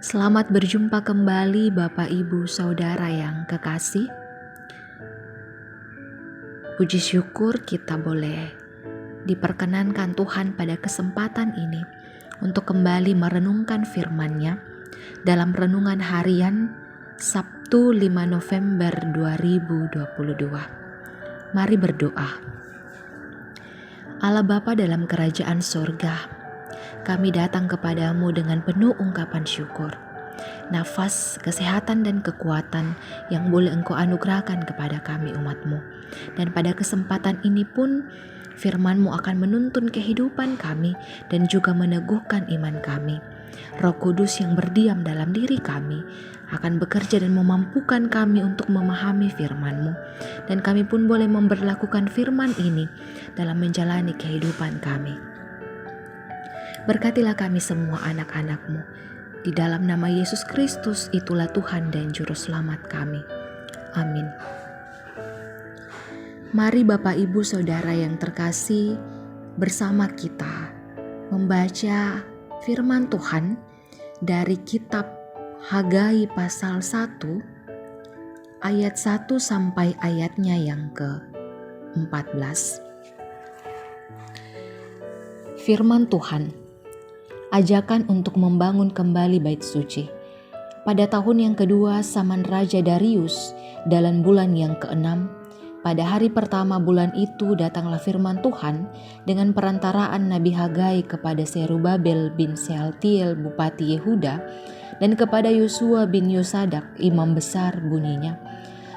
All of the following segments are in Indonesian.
Selamat berjumpa kembali Bapak Ibu Saudara yang kekasih. Puji syukur kita boleh diperkenankan Tuhan pada kesempatan ini untuk kembali merenungkan firman-Nya dalam renungan harian Sabtu 5 November 2022. Mari berdoa. Allah Bapa dalam kerajaan sorga, kami datang kepadamu dengan penuh ungkapan syukur. Nafas, kesehatan dan kekuatan yang boleh Engkau anugerahkan kepada kami umat-Mu. Dan pada kesempatan ini pun firman-Mu akan menuntun kehidupan kami dan juga meneguhkan iman kami. Roh Kudus yang berdiam dalam diri kami akan bekerja dan memampukan kami untuk memahami firman-Mu. Dan kami pun boleh memberlakukan firman ini dalam menjalani kehidupan kami. Berkatilah kami semua anak-anak-Mu. Di dalam nama Yesus Kristus, itulah Tuhan dan Juru Selamat kami. Amin. Mari Bapak Ibu Saudara yang terkasih, bersama kita membaca firman Tuhan dari kitab Hagai pasal 1 ayat 1 sampai ayatnya yang ke-14. Firman Tuhan, ajakan untuk membangun kembali bait suci. Pada tahun yang kedua zaman Raja Darius, dalam bulan yang ke-6, pada hari pertama bulan itu datanglah firman Tuhan dengan perantaraan Nabi Hagai kepada Zerubabel bin Shealtiel Bupati Yehuda dan kepada Yosua bin Yosadak imam besar bunyinya.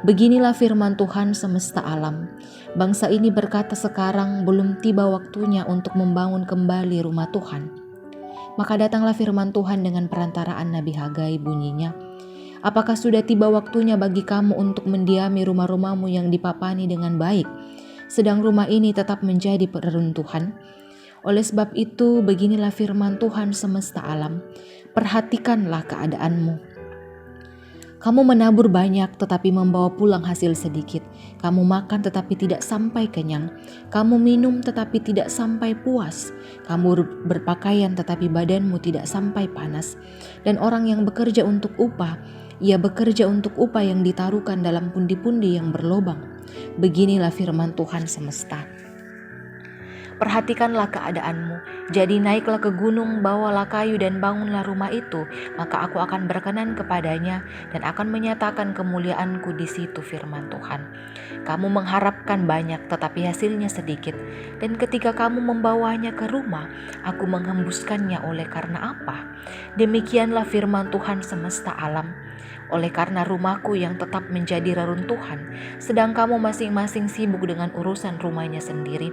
Beginilah firman Tuhan semesta alam. Bangsa ini berkata sekarang belum tiba waktunya untuk membangun kembali rumah Tuhan. Maka datanglah firman Tuhan dengan perantaraan Nabi Hagai bunyinya, apakah sudah tiba waktunya bagi kamu untuk mendiami rumah-rumahmu yang dipapani dengan baik, sedang rumah ini tetap menjadi reruntuhan? Oleh sebab itu, beginilah firman Tuhan semesta alam, perhatikanlah keadaanmu. Kamu menabur banyak tetapi membawa pulang hasil sedikit. Kamu makan tetapi tidak sampai kenyang. Kamu minum tetapi tidak sampai puas. Kamu berpakaian tetapi badanmu tidak sampai panas. Dan orang yang bekerja untuk upah, ia bekerja untuk upah yang ditaruhkan dalam pundi-pundi yang berlobang. Beginilah firman Tuhan semesta. Perhatikanlah keadaanmu, jadi naiklah ke gunung, bawalah kayu dan bangunlah rumah itu, maka aku akan berkenan kepadanya dan akan menyatakan kemuliaanku di situ, firman Tuhan. Kamu mengharapkan banyak tetapi hasilnya sedikit, dan ketika kamu membawanya ke rumah, aku menghembuskannya oleh karena apa? Demikianlah firman Tuhan semesta alam. Oleh karena rumahku yang tetap menjadi reruntuhan, sedang kamu masing-masing sibuk dengan urusan rumahnya sendiri.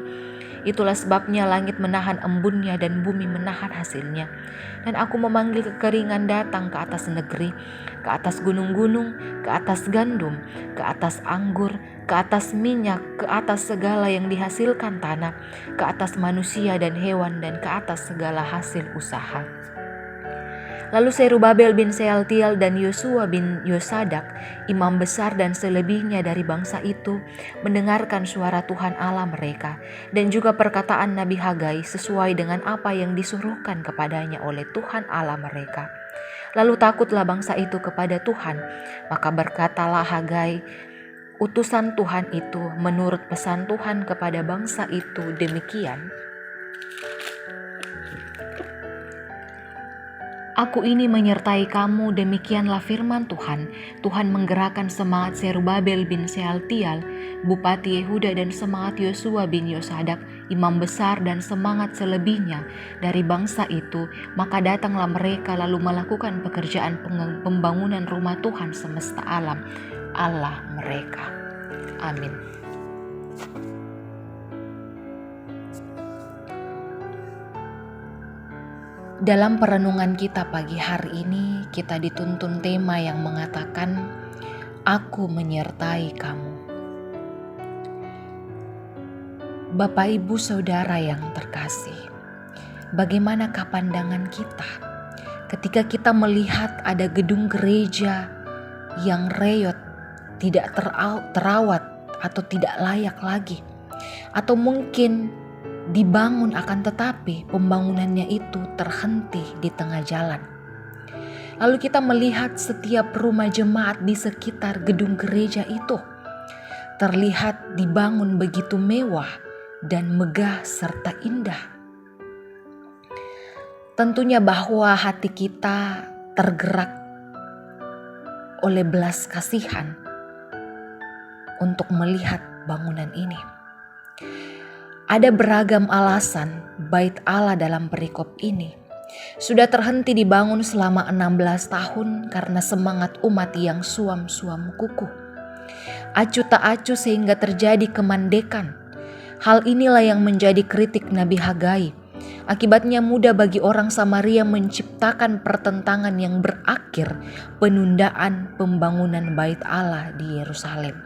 Itulah sebabnya langit menahan embunnya dan bumi menahan hasilnya. Dan aku memanggil kekeringan datang ke atas negeri, ke atas gunung-gunung, ke atas gandum, ke atas anggur, ke atas minyak, ke atas segala yang dihasilkan tanah, ke atas manusia dan hewan, dan ke atas segala hasil usaha. Lalu Zerubabel bin Shealtiel dan Yosua bin Yosadak, imam besar dan selebihnya dari bangsa itu, mendengarkan suara Tuhan Allah mereka dan juga perkataan Nabi Hagai sesuai dengan apa yang disuruhkan kepadanya oleh Tuhan Allah mereka. Lalu takutlah bangsa itu kepada Tuhan, maka berkatalah Hagai, utusan Tuhan itu, menurut pesan Tuhan kepada bangsa itu demikian. Aku ini menyertai kamu, demikianlah firman Tuhan. Tuhan menggerakkan semangat Zerubabel bin Shealtiel, Bupati Yehuda, dan semangat Yosua bin Yosadak, imam besar, dan semangat selebihnya dari bangsa itu. Maka datanglah mereka lalu melakukan pekerjaan pembangunan rumah Tuhan semesta alam, Allah mereka. Amin. Dalam perenungan kita pagi hari ini, kita dituntun tema yang mengatakan, Aku menyertai kamu. Bapak Ibu Saudara yang terkasih, bagaimanakah pandangan kita ketika kita melihat ada gedung gereja yang reot, tidak terawat atau tidak layak lagi, atau mungkin dibangun akan tetapi pembangunannya itu terhenti di tengah jalan. Lalu kita melihat setiap rumah jemaat di sekitar gedung gereja itu terlihat dibangun begitu mewah dan megah serta indah. Tentunya bahwa hati kita tergerak oleh belas kasihan untuk melihat bangunan ini. Ada beragam alasan bait Allah dalam perikop ini sudah terhenti dibangun selama 16 tahun karena semangat umat yang suam-suam kukuh. Acuh tak acuh sehingga terjadi kemandekan. Hal inilah yang menjadi kritik Nabi Hagai. Akibatnya mudah bagi orang Samaria menciptakan pertentangan yang berakhir penundaan pembangunan bait Allah di Yerusalem.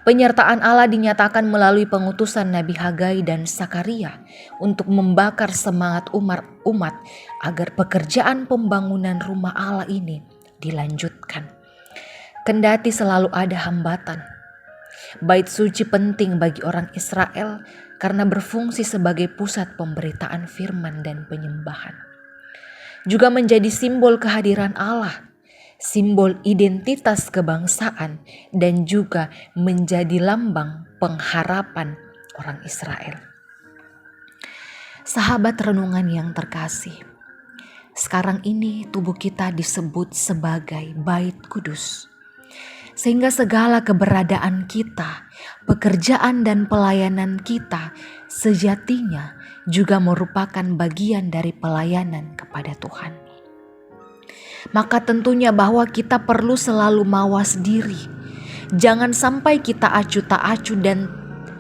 Penyertaan Allah dinyatakan melalui pengutusan Nabi Hagai dan Sakaria untuk membakar semangat umat agar pekerjaan pembangunan rumah Allah ini dilanjutkan. Kendati selalu ada hambatan, bait suci penting bagi orang Israel karena berfungsi sebagai pusat pemberitaan firman dan penyembahan. Juga menjadi simbol kehadiran Allah, simbol identitas kebangsaan, dan juga menjadi lambang pengharapan orang Israel. Sahabat renungan yang terkasih, sekarang ini tubuh kita disebut sebagai bait kudus. Sehingga segala keberadaan kita, pekerjaan dan pelayanan kita sejatinya juga merupakan bagian dari pelayanan kepada Tuhan. Maka tentunya bahwa kita perlu selalu mawas diri. Jangan sampai kita acuh tak acuh dan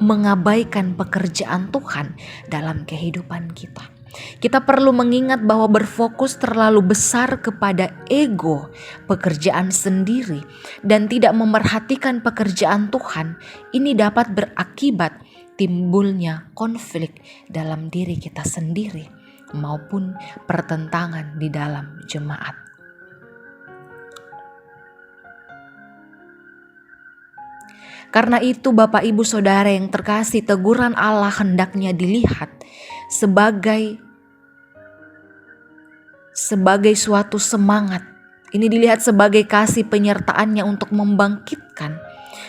mengabaikan pekerjaan Tuhan dalam kehidupan kita. Kita perlu mengingat bahwa berfokus terlalu besar kepada ego, pekerjaan sendiri, dan tidak memerhatikan pekerjaan Tuhan, ini dapat berakibat timbulnya konflik dalam diri kita sendiri maupun pertentangan di dalam jemaat. Karena itu Bapak Ibu Saudara yang terkasih, teguran Allah hendaknya dilihat sebagai suatu semangat. Ini dilihat sebagai kasih penyertaannya untuk membangkitkan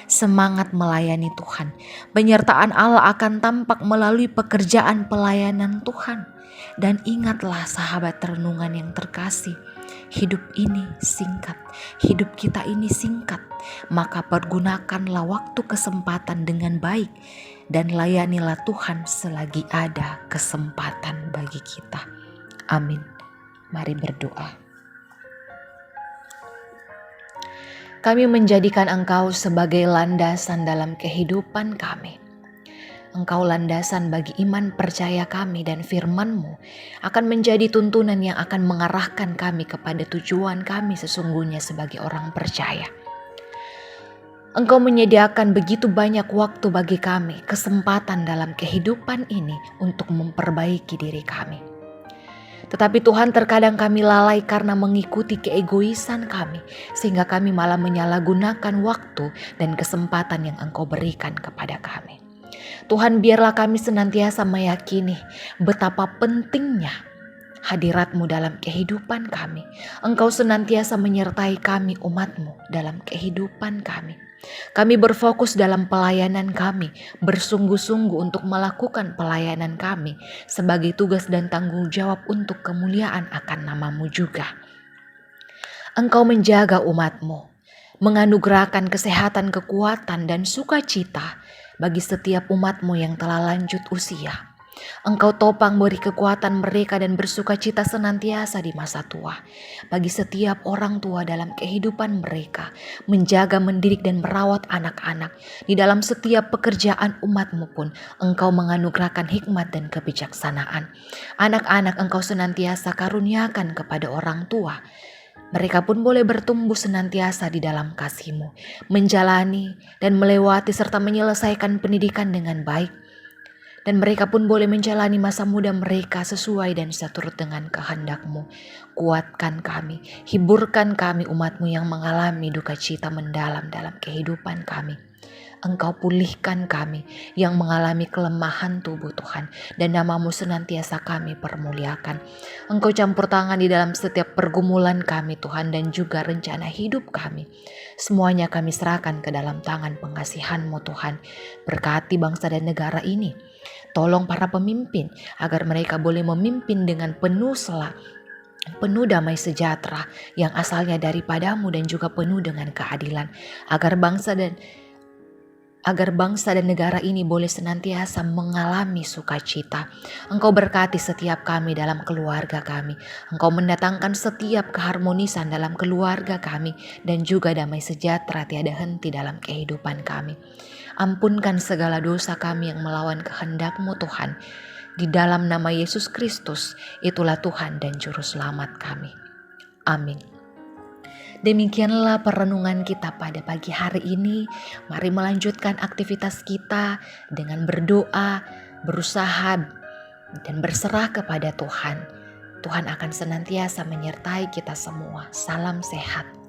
semangat melayani Tuhan. Penyertaan Allah akan tampak melalui pekerjaan pelayanan Tuhan. Dan ingatlah sahabat renungan yang terkasih, hidup ini singkat, hidup kita ini singkat. Maka pergunakanlah waktu kesempatan dengan baik dan layanilah Tuhan selagi ada kesempatan bagi kita. Amin. Mari berdoa. Kami menjadikan Engkau sebagai landasan dalam kehidupan kami. Engkau landasan bagi iman percaya kami, dan firman-Mu akan menjadi tuntunan yang akan mengarahkan kami kepada tujuan kami sesungguhnya sebagai orang percaya. Engkau menyediakan begitu banyak waktu bagi kami, kesempatan dalam kehidupan ini untuk memperbaiki diri kami. Tetapi Tuhan, terkadang kami lalai karena mengikuti keegoisan kami, sehingga kami malah menyalahgunakan waktu dan kesempatan yang Engkau berikan kepada kami. Tuhan, biarlah kami senantiasa meyakini betapa pentingnya hadirat-Mu dalam kehidupan kami. Engkau senantiasa menyertai kami, umat-Mu, dalam kehidupan kami. Kami berfokus dalam pelayanan kami, bersungguh-sungguh untuk melakukan pelayanan kami sebagai tugas dan tanggung jawab untuk kemuliaan akan nama-Mu juga. Engkau menjaga umat-Mu, menganugerahkan kesehatan, kekuatan, dan sukacita bagi setiap umat-Mu yang telah lanjut usia. Engkau topang beri kekuatan mereka dan bersukacita senantiasa di masa tua. Bagi setiap orang tua dalam kehidupan mereka, menjaga, mendidik, dan merawat anak-anak. Di dalam setiap pekerjaan umat-Mu pun, Engkau menganugerahkan hikmat dan kebijaksanaan. Anak-anak Engkau senantiasa karuniakan kepada orang tua. Mereka pun boleh bertumbuh senantiasa di dalam kasih-Mu, menjalani dan melewati serta menyelesaikan pendidikan dengan baik. Dan mereka pun boleh menjalani masa muda mereka sesuai dan seturut dengan kehendak-Mu. Kuatkan kami, hiburkan kami umat-Mu yang mengalami duka cita mendalam dalam kehidupan kami. Engkau pulihkan kami yang mengalami kelemahan tubuh Tuhan, dan nama-Mu senantiasa kami permuliakan. Engkau campur tangan di dalam setiap pergumulan kami Tuhan, dan juga rencana hidup kami. Semuanya kami serahkan ke dalam tangan pengasihan-Mu Tuhan. Berkati bangsa dan negara ini. Tolong para pemimpin agar mereka boleh memimpin dengan penuh penuh damai sejahtera yang asalnya daripada-Mu, dan juga penuh dengan keadilan, agar bangsa dan negara ini boleh senantiasa mengalami sukacita. Engkau berkati setiap kami dalam keluarga kami. Engkau mendatangkan setiap keharmonisan dalam keluarga kami, dan juga damai sejahtera tiada henti dalam kehidupan kami. Ampunkan segala dosa kami yang melawan kehendak-Mu Tuhan. Di dalam nama Yesus Kristus, itulah Tuhan dan Juru Selamat kami. Amin. Demikianlah perenungan kita pada pagi hari ini. Mari melanjutkan aktivitas kita dengan berdoa, berusaha, dan berserah kepada Tuhan. Tuhan akan senantiasa menyertai kita semua. Salam sehat.